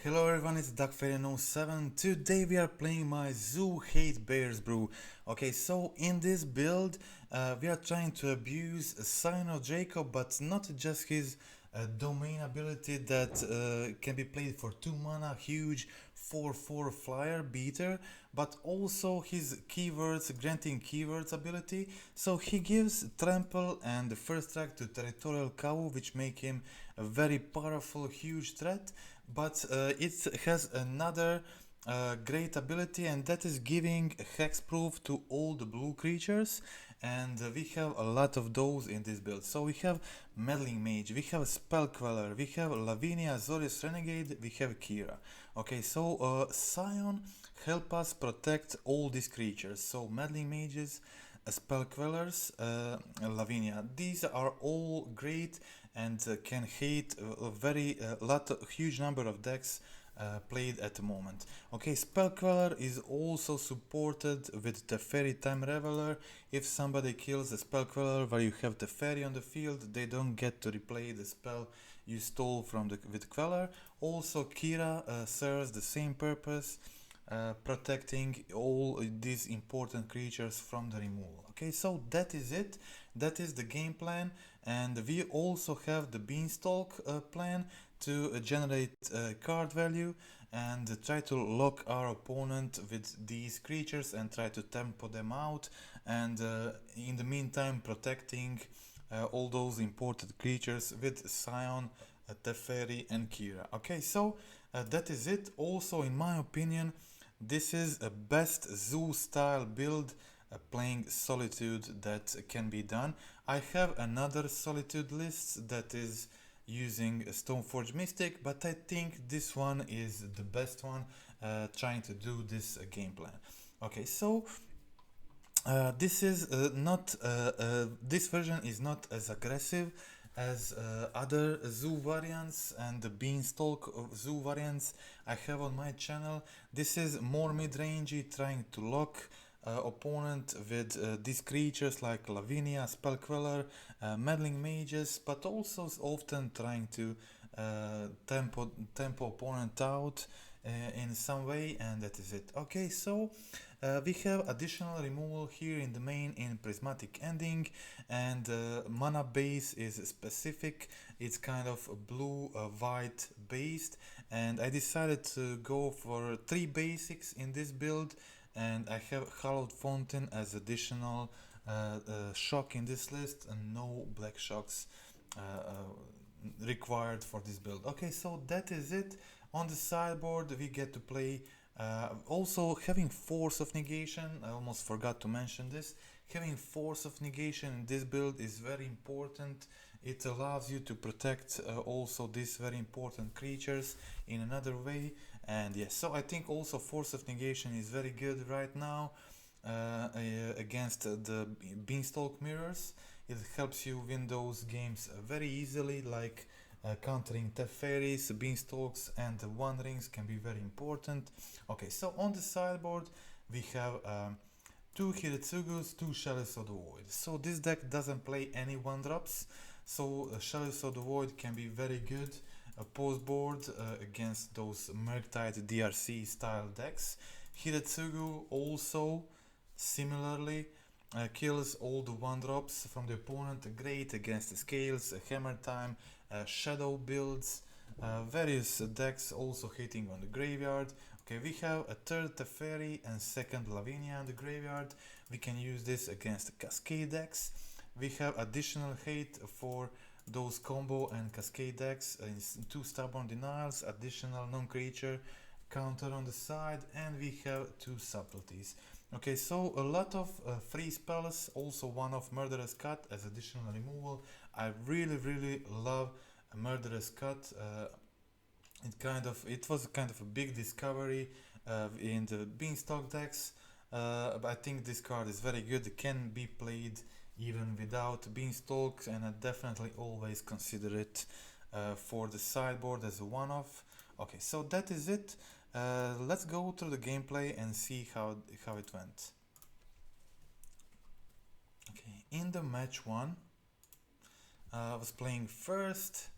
Hello everyone, it's Teferi07. Today we are playing my Zoo Hate Bears Brew. Okay, so in this build, we are trying to abuse Scion of Draco, but not just his domain ability that can be played for 2 mana, huge 4/4 flyer beater, but also his keywords, granting keywords ability. So he gives trample and the first strike to Territorial Kavu, which make him a very powerful, huge threat, but it has another great ability, and that is giving hexproof to all the blue creatures, and we have a lot of those in this build. So we have Meddling Mage, we have Spell Queller, we have Lavinia, Azorius, Renegade, we have Kira. Okay, so Scion help us protect all these creatures. So Meddling Mages, Spell Quellers, Lavinia, these are all great and can hit a very huge number of decks played at the moment. Okay, Spell Queller is also supported with Teferi Time Raveler. If somebody kills a Spell Queller where you have Teferi on the field, they don't get to replay the spell you stole from with Queller. Also, Kira serves the same purpose, protecting all these important creatures from the removal. Okay, so that is it. That is the game plan, and we also have the Beanstalk plan to generate card value and try to lock our opponent with these creatures and try to tempo them out, and in the meantime protecting all those important creatures with Scion, Teferi and Kira. Okay, so that is it. Also, in my opinion, this is a best zoo style build playing Solitude that can be done. I have another Solitude list that is using Stoneforge Mystic, but I think this one is the best one trying to do this game plan. Okay, so this is not this version is not as aggressive as other zoo variants and the Beanstalk zoo variants I have on my channel. This is more mid-rangey, trying to lock opponent with these creatures like Lavinia, Spell Queller, Meddling Mages, but also often trying to tempo opponent out in some way, and that is it. Okay, so we have additional removal here in the main in Prismatic Ending, and mana base is specific. It's kind of blue white based, and I decided to go for 3 basics in this build, and I have Hallowed Fountain as additional shock in this list, and no black shocks required for this build. Okay, so that is it. On the sideboard we get to play also having Force of Negation. I almost forgot to mention this. Having Force of Negation in this build is very important. It allows you to protect also these very important creatures in another way. And yes, so I think also Force of Negation is very good right now against the Beanstalk mirrors. It helps you win those games very easily, like countering Teferis, Beanstalks and the One Rings can be very important. Okay, so on the sideboard we have 2 Hiritsugus, 2 Chalice of the Void. So this deck doesn't play any 1-drops, so Chalice of the Void can be very good post board against those Murktide DRC style decks. Hiritsugu also similarly kills all the 1-drops from the opponent, great against the Scales, Hammer Time, Shadow builds, various decks also hitting on the graveyard. Okay, we have a third Teferi and second Lavinia in the graveyard. We can use this against Cascade decks. We have additional hate for those combo and Cascade decks, 2 Stubborn Denials, additional non-creature counter on the side, and we have 2 Subtleties. Okay, so a lot of free spells, also one of Murderous Cut as additional removal. I really love a Murderous Cut. It was kind of a big discovery in the Beanstalk decks, but I think this card is very good. It can be played even without Beanstalk, and I definitely always consider it for the sideboard as a one-off. Okay, so that is it. Let's go through the gameplay and see how it went. Okay, in the match 1, I was playing first,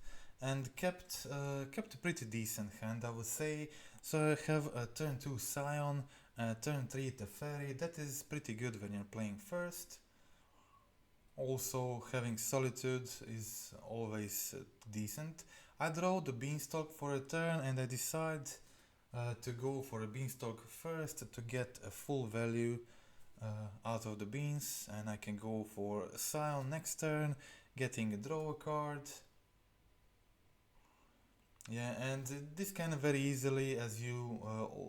and kept a pretty decent hand, I would say. So I have a turn 2 Scion, turn 3 Teferi. That is pretty good when you're playing first. Also having Solitude is always decent. I draw the Beanstalk for a turn and I decide to go for a Beanstalk first to get a full value out of the beans, and I can go for Scion next turn, getting a draw a card. Yeah, and this can very easily, as you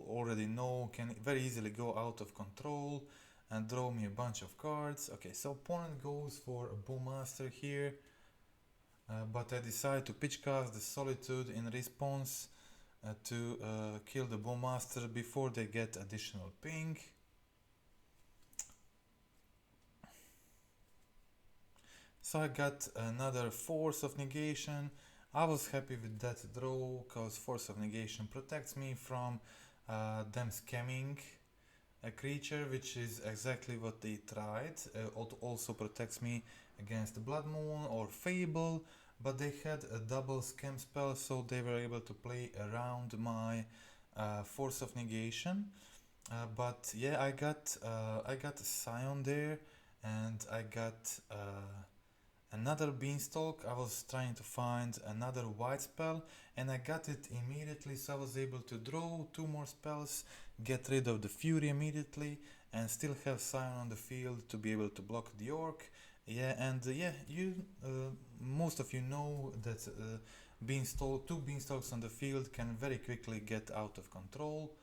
already know, can very easily go out of control and draw me a bunch of cards. Okay, so opponent goes for a Bowmaster here, but I decide to pitch cast the Solitude in response to kill the Bowmaster before they get additional ping. So I got another Force of Negation. I was happy with that draw because Force of Negation protects me from them scamming a creature, which is exactly what they tried. Also protects me against Blood Moon or Fable, but they had a double scam spell, so they were able to play around my Force of Negation. But yeah, I got a Scion there, and I got another Beanstalk. I was trying to find another white spell and I got it immediately, so I was able to draw 2 more spells, get rid of the Fury immediately, and still have Scion on the field to be able to block the Orc. Yeah, and most of you know that 2 Beanstalks on the field can very quickly get out of control,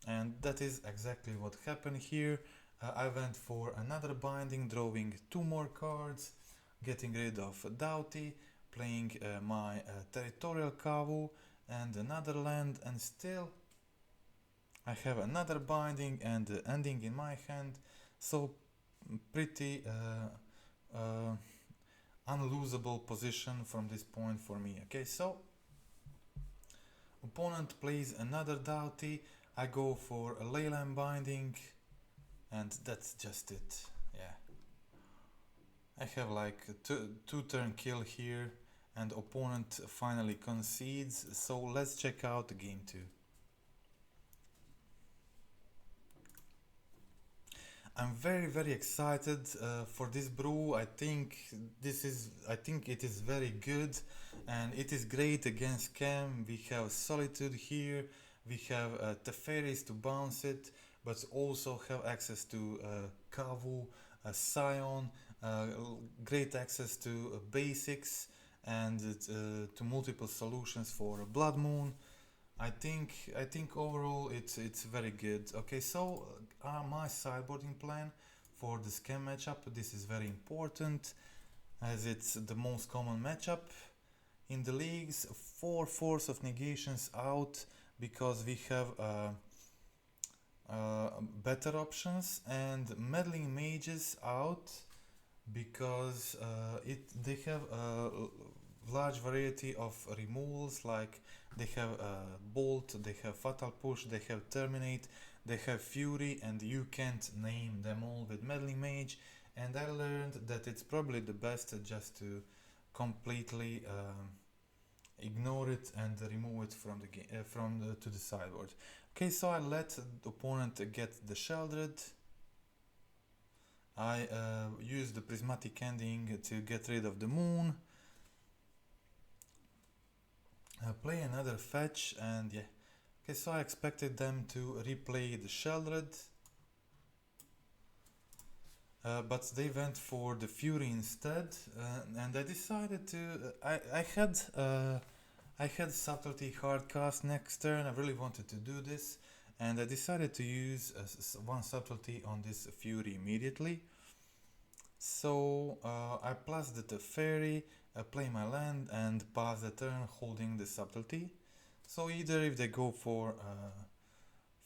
and that is exactly what happened here. I went for another binding, drawing 2 more cards, getting rid of Doughty, playing my Territorial Kavu and another land, and still I have another binding and ending in my hand, so pretty unlosable position from this point for me. Okay, so opponent plays another Doughty, I go for a Leyline Binding, and that's just it. Yeah, I have like a 2 turn kill here, and opponent finally concedes, so let's check out game 2. I'm very excited for this brew. I think it is very good, and it is great against Cam. We have Solitude here, we have Teferis to bounce it, but also have access to Kavu, Scion, great access to basics, and to multiple solutions for Blood Moon. I think overall it's very good. Okay, so my sideboarding plan for the scam matchup. This is very important as it's the most common matchup in the leagues. 4 Force of Negations out because we have better options, and Meddling Mages out because they have a large variety of removals, like they have Bolt, they have Fatal Push, they have Terminate, they have Fury, and you can't name them all with Meddling Mage. And I learned that it's probably the best just to completely ignore it and remove it from the game, to the sideboard. Okay, so I let the opponent get the Sheldred. I use the Prismatic Ending to get rid of the Moon. Play another fetch, and yeah. Okay, so I expected them to replay the Sheldred, but they went for the Fury instead, and I decided to. I had Subtlety Hardcast next turn. I really wanted to do this, and I decided to use 1 Subtlety on this Fury immediately. So I plus the Teferi, play my land, and pass the turn holding the Subtlety. So either if they go for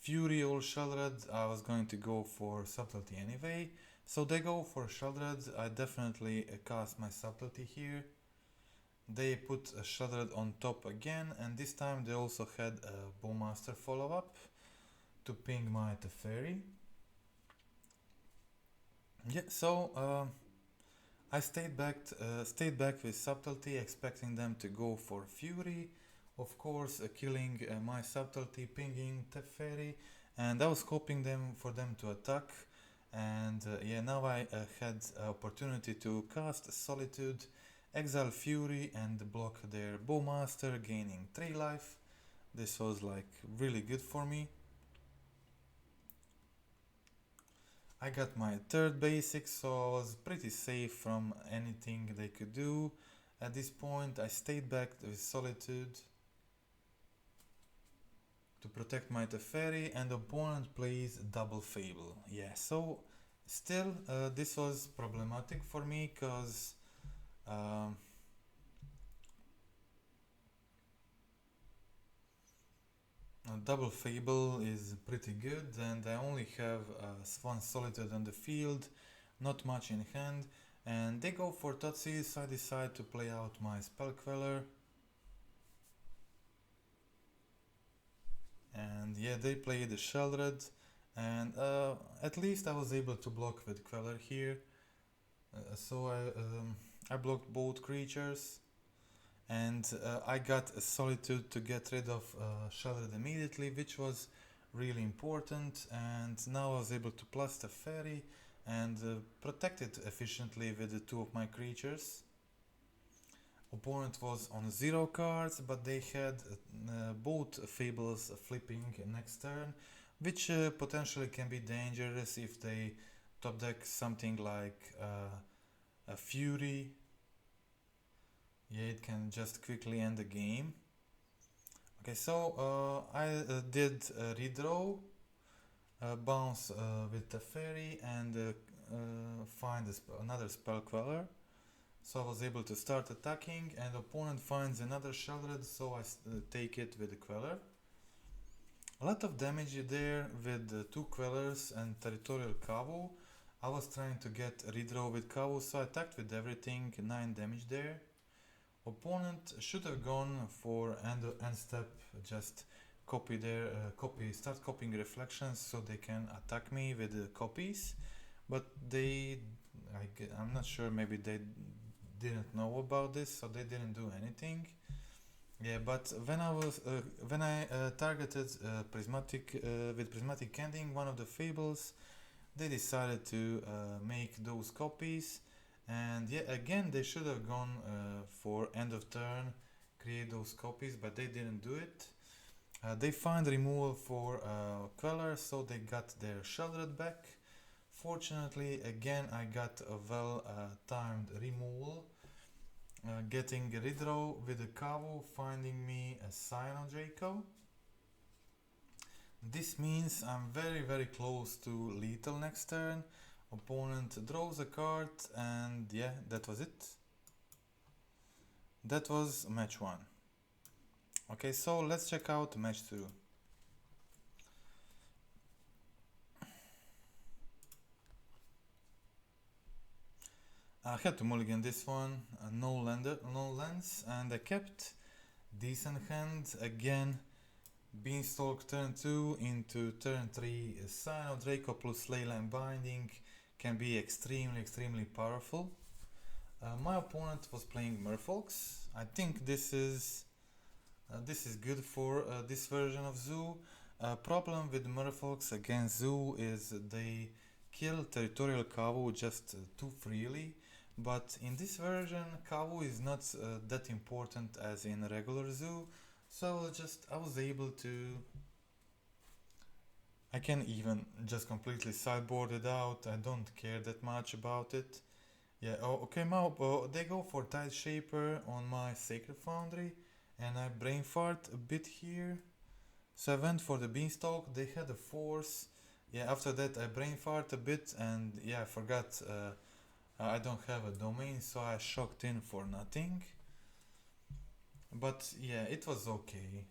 Fury or Sheldred, I was going to go for Subtlety anyway. So they go for Sheldred, I definitely cast my Subtlety here. They put a Sheldred on top again, and this time they also had a Bowmaster follow-up to ping my Teferi. Yeah, so I stayed back with subtlety, expecting them to go for Fury, of course, killing my subtlety, pinging Teferi, and I was hoping for them to attack. And yeah, now I had opportunity to cast Solitude, exile Fury, and block their Bowmaster, gaining 3 life. This was like really good for me. I got my third basic, so I was pretty safe from anything they could do. At this point I stayed back with Solitude to protect my Teferi, and opponent plays double Fable. Yeah, so still this was problematic for me, because double Fable is pretty good, and I only have one Solitude on the field, not much in hand, and they go for Totsi, so I decide to play out my Spell Queller. And yeah, they played the Sheldred, and at least I was able to block with Queller here. So I blocked both creatures, and I got a Solitude to get rid of Sheldred immediately, which was really important. And now I was able to plus the Teferi and protect it efficiently with the 2 of my creatures. Opponent was on 0 cards, but they had both Fables flipping next turn, which potentially can be dangerous if they top deck something like a Fury. Yeah, it can just quickly end the game. Okay, so I did redraw, bounce with Teferi, and find another Spell Queller. So I was able to start attacking, and opponent finds another Sheldred, so I take it with the Queller. A lot of damage there with 2 Quellers and Territorial Kavu. I was trying to get redraw with Kavu, so I attacked with everything, 9 damage there. Opponent should have gone for end step, just start copying reflections so they can attack me with the copies, but I'm not sure, maybe they didn't know about this, so they didn't do anything. Yeah, but when I targeted Prismatic with Prismatic Ending, one of the Fables, they decided to make those copies, and yeah, again they should have gone for end of turn, create those copies, but they didn't do it. They find removal for Queller, so they got their Sheldred back. Fortunately, again I got a well timed removal, getting a redraw with a Kavu, finding me a Scion of Draco. This means I'm very close to lethal next turn. Opponent draws a card, and yeah, that was it. That was match 1. Okay, so let's check out match 2. I had to mulligan this one, no lands, and I kept decent hand. Again, Beanstalk turn 2 into turn 3, Scion of Draco plus Leyline Binding can be extremely powerful. My opponent was playing Merfolks. I think this is good for this version of Zoo. Problem with Merfolks against Zoo is they kill Territorial Kavu just too freely. But in this version, Kavu is not that important as in regular Zoo, so I was able to. I can even just completely sideboard it out. I don't care that much about it. Yeah. Oh, okay. Now they go for Tide Shaper on my Sacred Foundry, and I brain fart a bit here. So I went for the Beanstalk. They had a Force. Yeah. After that, I brain fart a bit, and yeah, I forgot. I don't have a domain, so I shocked in for nothing. But yeah, it was okay.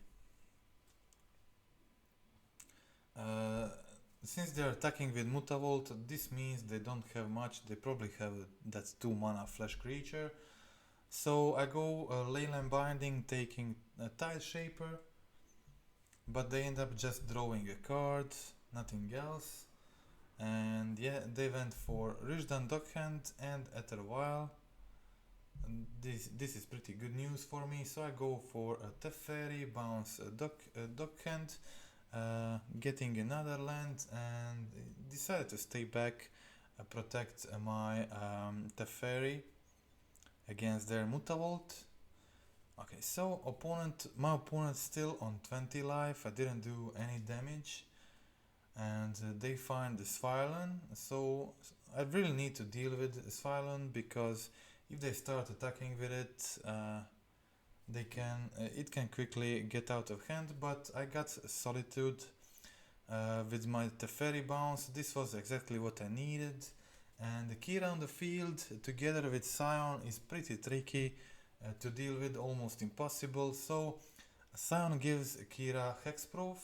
Since they are attacking with Mutavault, this means they don't have much. They probably have that 2 mana flash creature. So I go Leyline Binding, taking a Tide Shaper, but they end up just drawing a card, nothing else. And yeah, they went for Rijdan Dockhand and Etherwile. This is pretty good news for me, so I go for a Teferi, bounce a Dockhand, getting another land, and decided to stay back, protect my Teferi against their Mutavault. Okay, so my opponent still on 20 life. I didn't do any damage, and they find the Sviolin, so I really need to deal with Sviolin, because if they start attacking with it, it can quickly get out of hand. But I got Solitude with my Teferi bounce. This was exactly what I needed, and the Kira on the field together with Scion is pretty tricky to deal with, almost impossible. So Scion gives Kira Hexproof,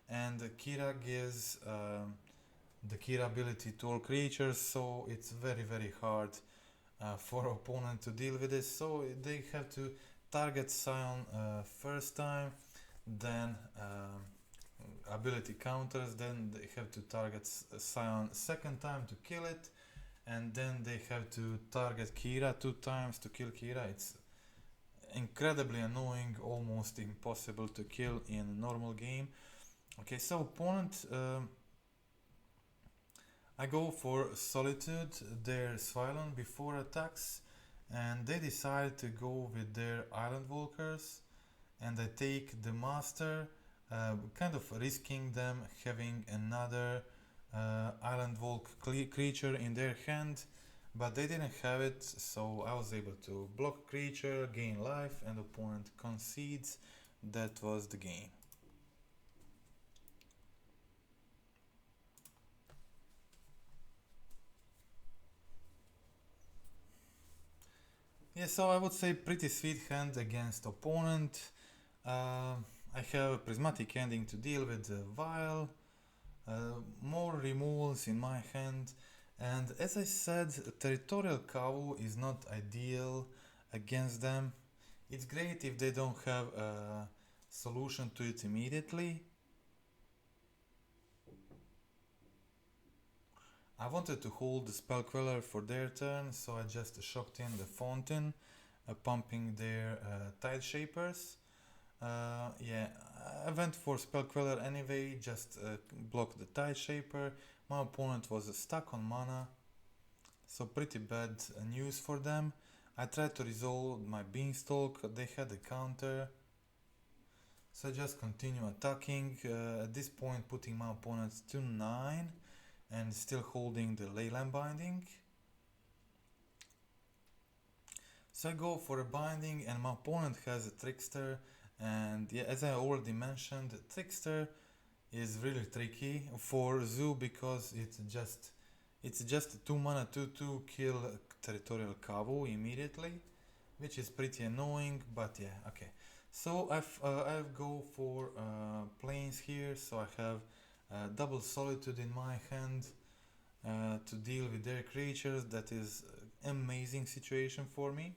and Kira gives the Kira ability to all creatures, so it's very hard for opponent to deal with this. So they have to target Scion first time, then ability counters, then they have to target Scion second time to kill it, and then they have to target Kira 2 times to kill Kira. It's incredibly annoying, almost impossible to kill in a normal game. Okay, so opponent, I go for Solitude, their Sviolin before attacks, and they decide to go with their Island Walkers, and I take the Master, kind of risking them having another Island Walk creature in their hand, but they didn't have it, so I was able to block creature, gain life, and opponent concedes. That was the game. Yeah, so I would say pretty sweet hand against opponent. I have a Prismatic Ending to deal with the Vial, more removals in my hand, and as I said, Territorial Kavu is not ideal against them. It's great if they don't have a solution to it immediately. I wanted to hold the spell Queller for their turn, so I just shocked in the Fountain, pumping their Tide Shapers. Yeah, I went for spell Queller anyway, just block the Tide Shaper. My opponent was stuck on mana, so pretty bad news for them. I tried to resolve my Beanstalk, they had a counter, so I just continue attacking, at this point putting my opponent to 9 and still holding the Leyline Binding. So I go for a Binding, and my opponent has a Trickster, and yeah, as I already mentioned, Trickster is really tricky for Zoo because it's just 2 mana 2/2 kill Territorial Kavu immediately, which is pretty annoying, but yeah, okay. So I go for planes here, so I have double Solitude in my hand to deal with their creatures. That is amazing situation for me.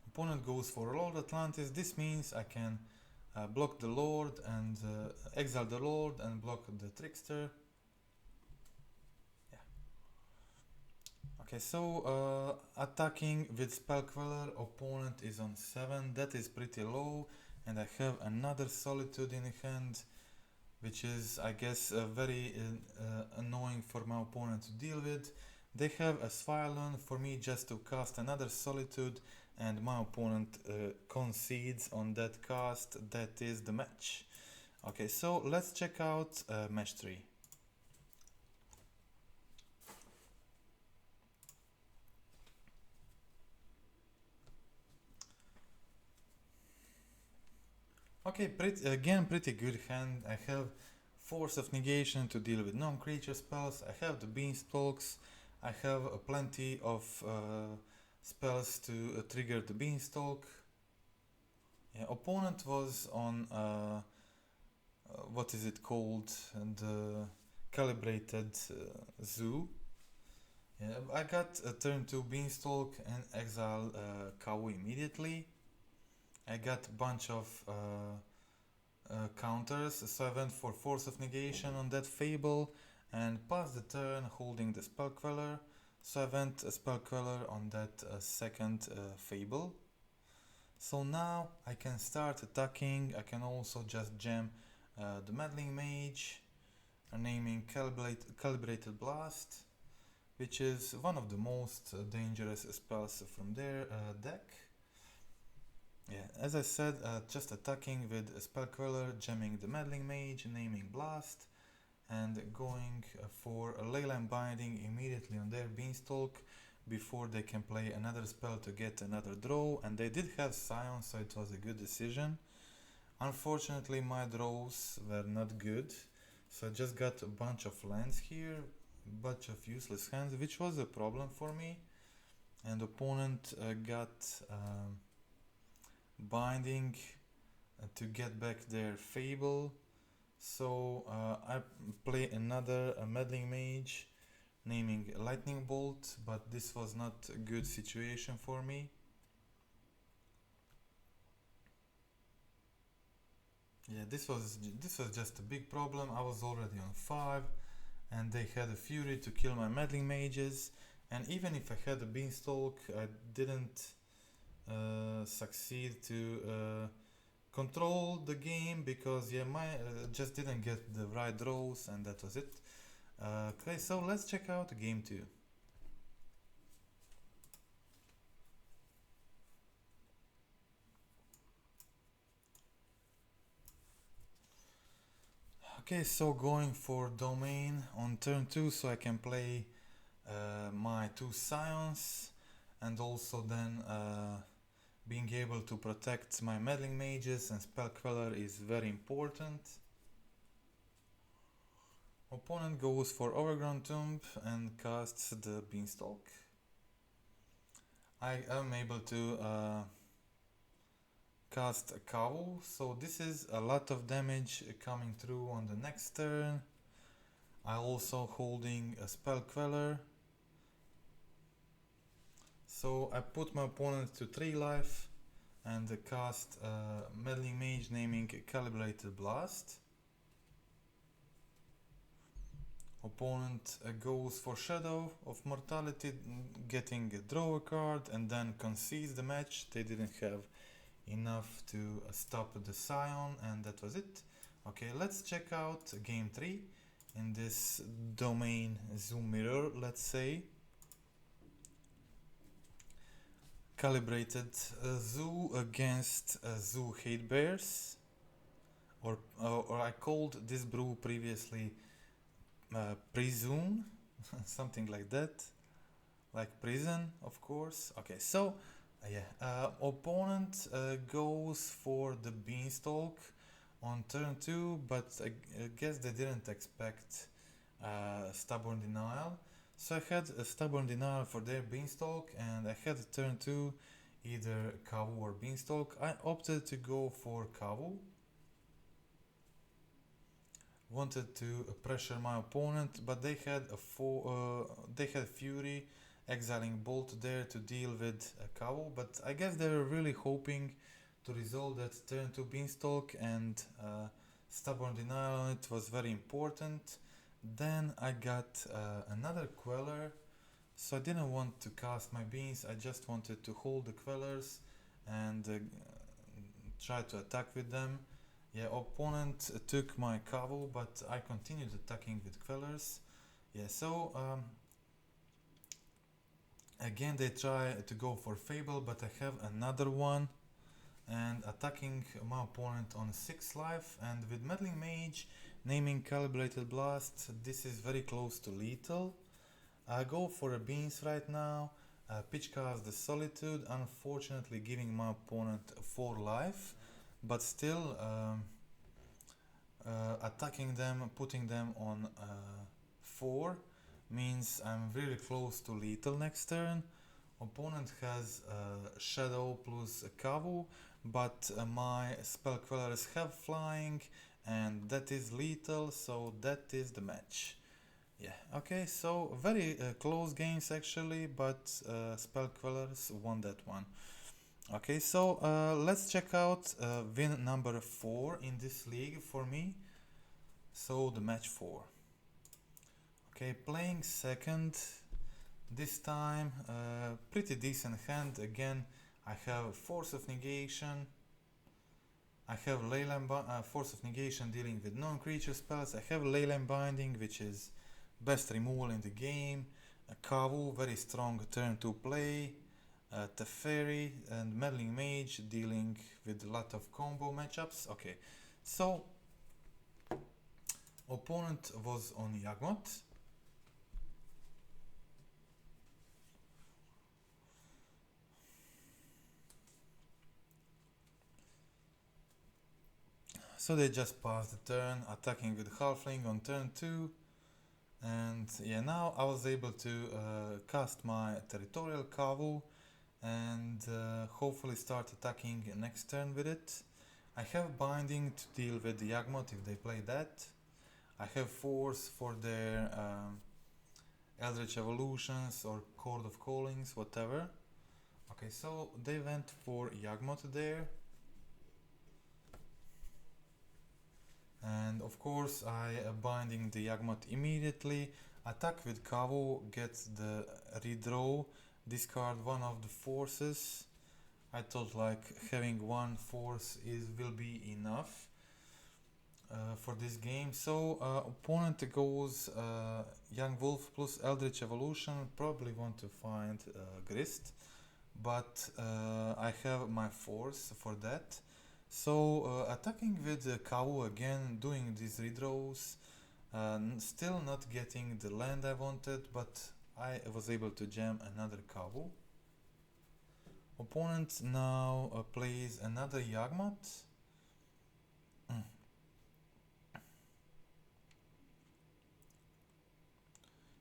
Opponent goes for Lord Atlantis. This means I can block the Lord and exile the Lord and block the Trickster. Yeah. Okay, so attacking with Spell Queller, opponent is on 7. That is pretty low, and I have another Solitude in hand, which is, I guess, very annoying for my opponent to deal with. They have a Sviolin for me just to cast another Solitude, and my opponent concedes on that cast. That is the match. Okay, so let's check out match 3. Okay, pretty good hand. I have Force of Negation to deal with non-creature spells. I have the Beanstalks. I have plenty of spells to trigger the Beanstalk. Yeah, opponent was on what is it called? The calibrated Zoo. Yeah, I got a turn 2 Beanstalk and exile Kavu immediately. I got a bunch of counters, so I went for Force of Negation on that Fable and passed the turn holding the Spell Queller, so I went a Spell Queller on that second Fable. So now I can start attacking. I can also just jam the Meddling Mage, naming Calibrated Blast, which is one of the most dangerous spells from their deck. Yeah, as I said, just attacking with a Spell Queller, jamming the Meddling Mage, naming Blast, and going for a Leyline Binding immediately on their Beanstalk before they can play another spell to get another draw, and they did have Scion, so it was a good decision. Unfortunately, my draws were not good, so I just got a bunch of lands here, bunch of useless hands, which was a problem for me, and opponent got binding to get back their Fable, so I play another Meddling Mage, naming Lightning Bolt, but this was not a good situation for me. Yeah, this was just a big problem. I was already on 5 and they had a Fury to kill my Meddling Mages, and even if I had a Beanstalk, I didn't succeed to control the game because my just didn't get the right draws, and that was it. Okay, so let's check out game 2. Okay, so going for domain on turn 2, so I can play my 2 Scions, and also then being able to protect my Meddling Mages and Spell Queller is very important. Opponent goes for Overgrown Tomb and casts the Beanstalk. I am able to cast a Kavu, so this is a lot of damage coming through on the next turn. I also holding a Spell Queller, so I put my opponent to 3 life and cast Meddling Mage, naming Calibrated Blast. Opponent goes for Shadow of Mortality, getting a draw a card, and then concedes the match. They didn't have enough to stop the Scion, and that was it. Okay, let's check out game 3 in this domain zoom mirror, let's say. Calibrated Zoo against Zoo Hate Bears, or I called this brew previously PriZoon, something like that, like prison, of course. Okay, so opponent goes for the Beanstalk on turn 2, but I guess they didn't expect Stubborn Denial. So I had a Stubborn Denial for their Beanstalk, and I had turn 2 either Kavu or Beanstalk. I opted to go for Kavu. Wanted to pressure my opponent, but they had they had Fury, exiling Bolt there to deal with Kavu, but I guess they were really hoping to resolve that turn 2 Beanstalk, and Stubborn Denial on it was very important. Then I got another Queller, so I didn't want to cast my beans, I just wanted to hold the Quellers and try to attack with them. Yeah, opponent took my Kavu, but I continued attacking with Quellers. Yeah, so again they try to go for Fable, but I have another one, and attacking my opponent on 6 life, and with Meddling Mage, naming Calibrated Blast, this is very close to lethal. I go for a beans right now, pitch cast the Solitude, unfortunately giving my opponent 4 life, but still attacking them, putting them on 4 means I'm really close to lethal next turn. Opponent has Shadow plus Kavu, but my Spell Quellers have flying, and that is lethal, so that is the match. Yeah, okay, so very close games actually, but Spell Quellers won that one. Okay, so let's check out win number 4 in this league for me. So the match 4. Okay, playing second. This time, pretty decent hand. Again, I have Force of Negation. I have Force of Negation dealing with non-creature spells. I have Leyline Binding, which is best removal in the game. Kavu, very strong turn to play. Teferi and Meddling Mage dealing with a lot of combo matchups. Okay, so opponent was on Yagmoth. So they just passed the turn, attacking with Halfling on turn 2. And yeah, now I was able to cast my Territorial Kavu and hopefully start attacking next turn with it. I have Binding to deal with the Yagmoth if they play that. I have Force for their Eldritch Evolutions or Chord of Callings, whatever. Okay, so they went for Yagmoth there. And of course I binding the Yagmoth immediately, attack with Kavu, gets the redraw, discard one of the forces. I thought like having one force will be enough for this game. So opponent goes Young Wolf plus Eldritch Evolution, probably want to find Grist, but I have my force for that. So attacking with Kavu again, doing these redraws, still not getting the land I wanted, but I was able to jam another Kavu. Opponent now plays another Yagmoth.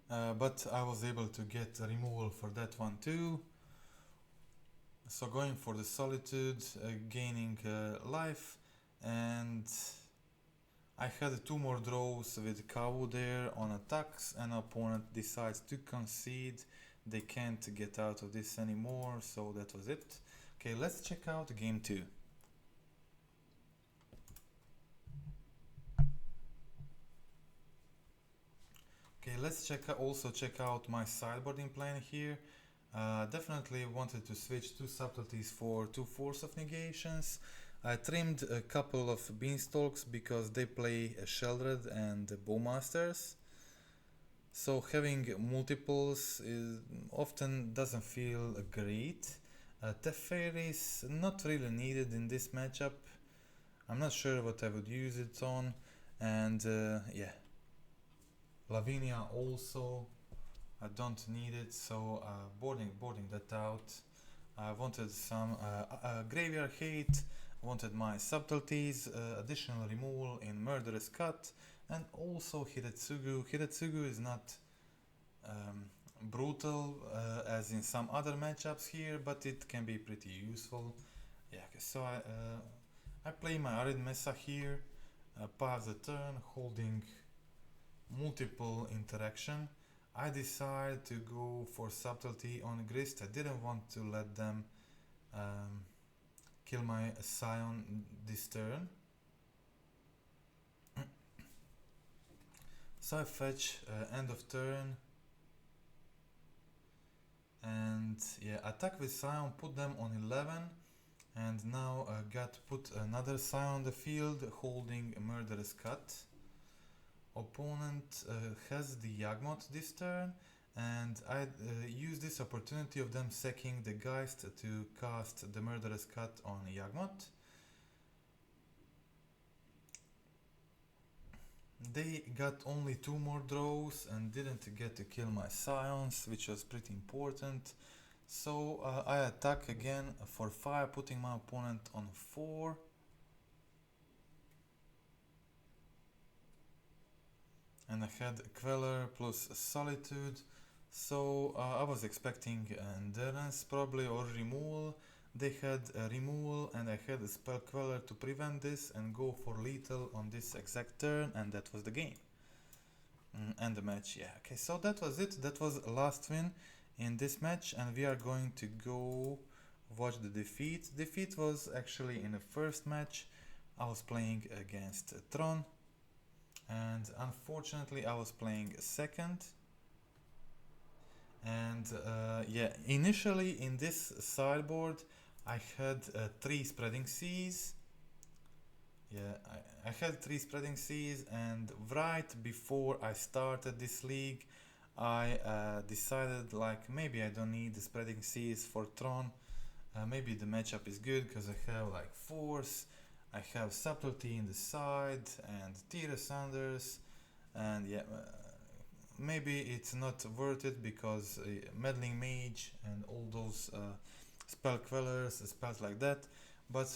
But I was able to get removal for that one too. So going for the Solitude, gaining life, and I had 2 more draws with Kavu there on attacks, and opponent decides to concede. They can't get out of this anymore, so that was it. Okay, let's check out game 2. Okay, let's also check out my sideboarding plan here. Definitely wanted to switch 2 subtleties for 2 Force of Negations. I trimmed a couple of Beanstalks because they play Sheldred and Bowmasters. So having multiples often doesn't feel great. Teferi is not really needed in this matchup. I'm not sure what I would use it on. And yeah, Lavinia also. I don't need it, so boarding that out. I wanted some graveyard hate, wanted my subtleties, additional removal in Murderous Cut, and also Hiretsugu. Hiretsugu is not brutal as in some other matchups here, but it can be pretty useful. Yeah, okay, so I play my Arid Mesa here, pass the turn, holding multiple interaction. I decided to go for subtlety on Grist. I didn't want to let them kill my Scion this turn. So I fetch end of turn. And yeah, attack with Scion, put them on 11. And now got put another Scion on the field, holding a Murderous Cut. Opponent has the Yagmoth this turn, and I use this opportunity of them sacking the Geist to cast the Murderous Cut on Yagmoth. They got only 2 more draws and didn't get to kill my Scions, which was pretty important. So I attack again for 5, putting my opponent on 4. And I had Queller plus Solitude, so I was expecting Endurance probably or removal. They had a removal and I had a spell Queller to prevent this and go for lethal on this exact turn, and that was the game. And the match, yeah. Okay, so that was it. That was last win in this match, and we are going to go watch the defeat. Defeat was actually in the first match. I was playing against Tron, and unfortunately I was playing second. And yeah, initially in this sideboard I had 3 spreading seas. Yeah, I had 3 spreading seas, and right before I started this league I decided like maybe I don't need the spreading seas for Tron. Maybe the matchup is good because I have like Force, I have Subtlety in the side and Tira Sanders, and yeah, maybe it's not worth it because Meddling Mage and all those spell Quellers, spells like that. But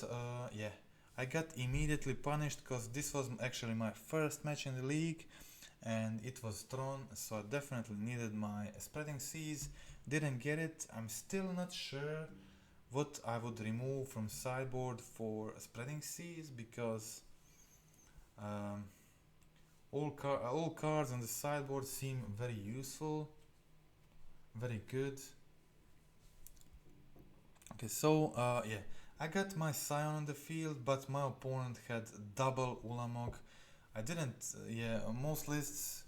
yeah, I got immediately punished because this was actually my first match in the league and it was Tron, so I definitely needed my spreading seas. Didn't get it. I'm still not sure what I would remove from sideboard for spreading seas because um, all cards on the sideboard seem very useful, very good. Okay, so yeah, I got my Scion on the field, but my opponent had double Ulamog. I didn't, yeah, most lists,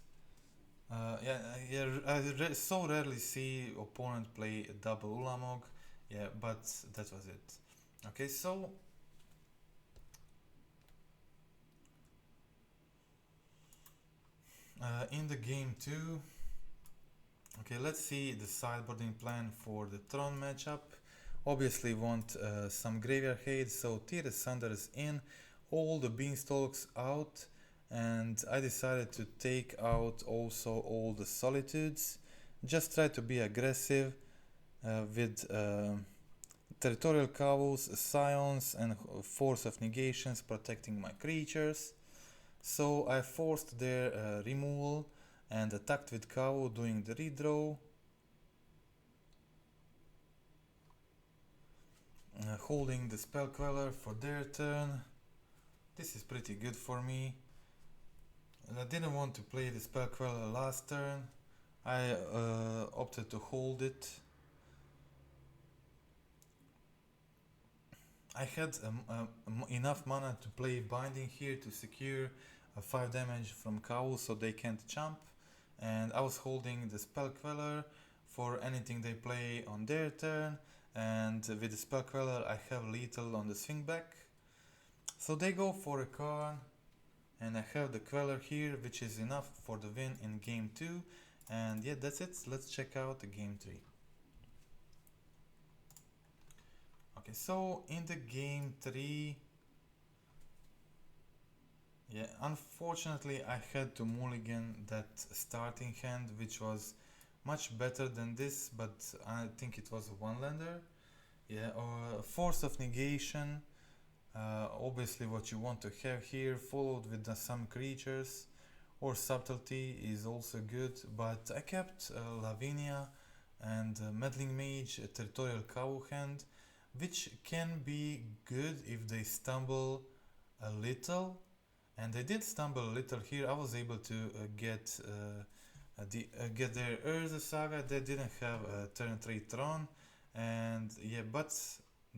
so rarely see opponent play a double Ulamog, yeah, but that was it. Okay, so in the game 2, okay, let's see the sideboarding plan for the Tron matchup. Obviously want some graveyard hate, so Tira Sanders in, all the Beanstalks out, and I decided to take out also all the Solitudes. Just try to be aggressive with Territorial Kavus, Scions and Force of Negations protecting my creatures. So I forced their removal and attacked with Kavu doing the redraw. Holding the spell Queller for their turn. This is pretty good for me. I didn't want to play the spell Queller last turn. I opted to hold it. I had enough mana to play Binding here to secure 5 damage from Kavu so they can't jump. And I was holding the spell Queller for anything they play on their turn. And with the spell Queller I have lethal on the swing back. So they go for a card and I have the Queller here, which is enough for the win in game 2. And yeah, that's it. Let's check out the game 3. Okay, so in the game 3, yeah, unfortunately I had to mulligan that starting hand, which was much better than this, but I think it was a one-lander. Yeah, or Force of Negation, obviously what you want to have here, followed with some creatures, or Subtlety is also good, but I kept Lavinia and Meddling Mage, a Territorial Kavu hand, which can be good if they stumble a little, and they did stumble a little here. I was able to get their Urza Saga. They didn't have a turn 3 Tron, and yeah, but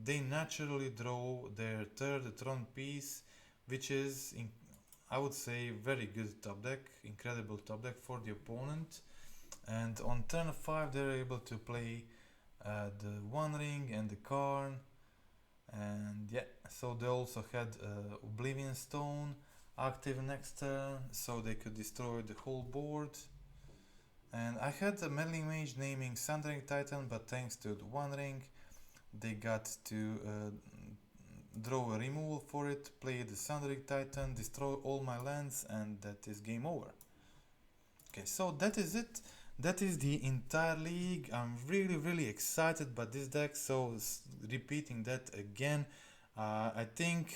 they naturally draw their third Tron piece, which is, I would say, very good top deck, incredible top deck for the opponent. And on turn 5 they're able to play the One Ring and the Karn, and yeah, so they also had Oblivion Stone active next turn, so they could destroy the whole board. And I had a Meddling Mage naming Sundering Titan, but thanks to the One Ring they got to draw a removal for it, play the Sundering Titan, destroy all my lands, and that is game over. Okay, so that is it. That is the entire league. I'm really excited by this deck, so repeating that again, I think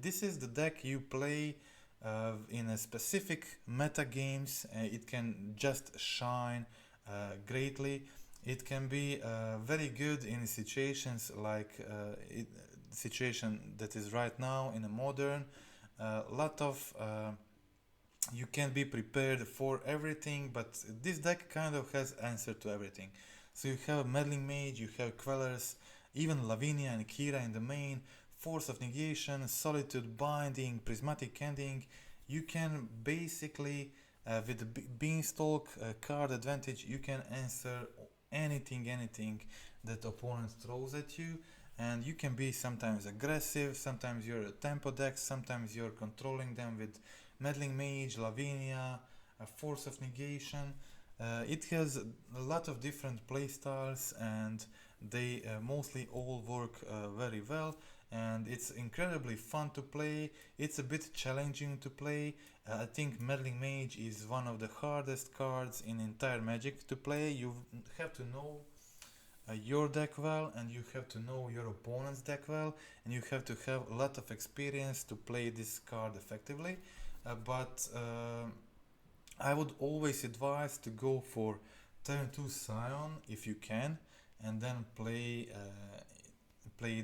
this is the deck you play in a specific meta games. It can just shine greatly. It can be very good in situations like situation that is right now in a modern. Lot of you can be prepared for everything, but this deck kind of has answer to everything. So you have Meddling Mage, you have Quellers, even Lavinia and Kira in the main, Force of Negation, Solitude, Binding, Prismatic Ending. You can basically, with the Beanstalk card advantage, you can answer anything that opponent throws at you, and you can be sometimes aggressive, sometimes you're a tempo deck, sometimes you're controlling them with Meddling Mage, Lavinia, Force of Negation. It has a lot of different playstyles, and they mostly all work very well, and it's incredibly fun to play. It's a bit challenging to play. I think Meddling Mage is one of the hardest cards in entire Magic to play. You have to know your deck well, and you have to know your opponent's deck well, and you have to have a lot of experience to play this card effectively. But I would always advise to go for turn 2 Scion if you can, and then play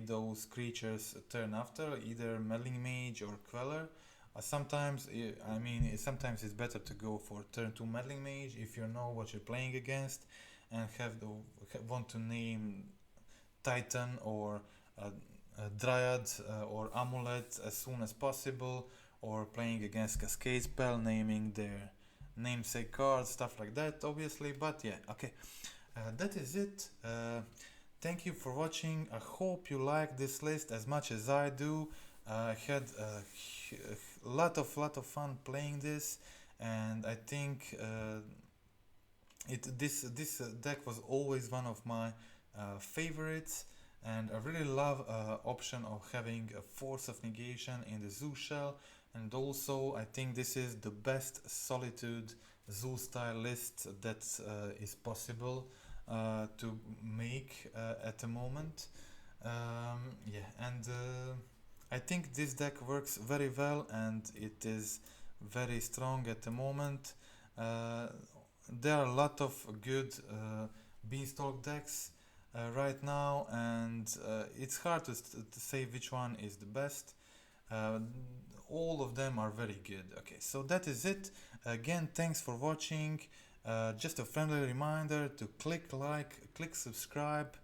those creatures turn after, either Meddling Mage or Queller. Sometimes it's better to go for turn 2 Meddling Mage if you know what you're playing against, and want to name Titan or Dryad or Amulet as soon as possible, or playing against Cascade Spell, naming their namesake cards, stuff like that, obviously. But yeah, okay, that is it. Thank you for watching. I hope you like this list as much as I do. I had a lot of fun playing this, and I think this deck was always one of my favorites, and I really love option of having a Force of Negation in the Zoo shell, and also I think this is the best Solitude Zoo style list that is possible to make at the moment. I think this deck works very well, and it is very strong at the moment. There are a lot of good Beanstalk decks right now, and it's hard to say which one is the best. All of them are very good. Okay, so that is it. Again, thanks for watching. Just a friendly reminder to click like, click subscribe.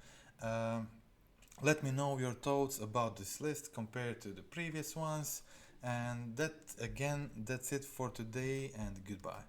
Let me know your thoughts about this list compared to the previous ones. And that's it for today, and goodbye.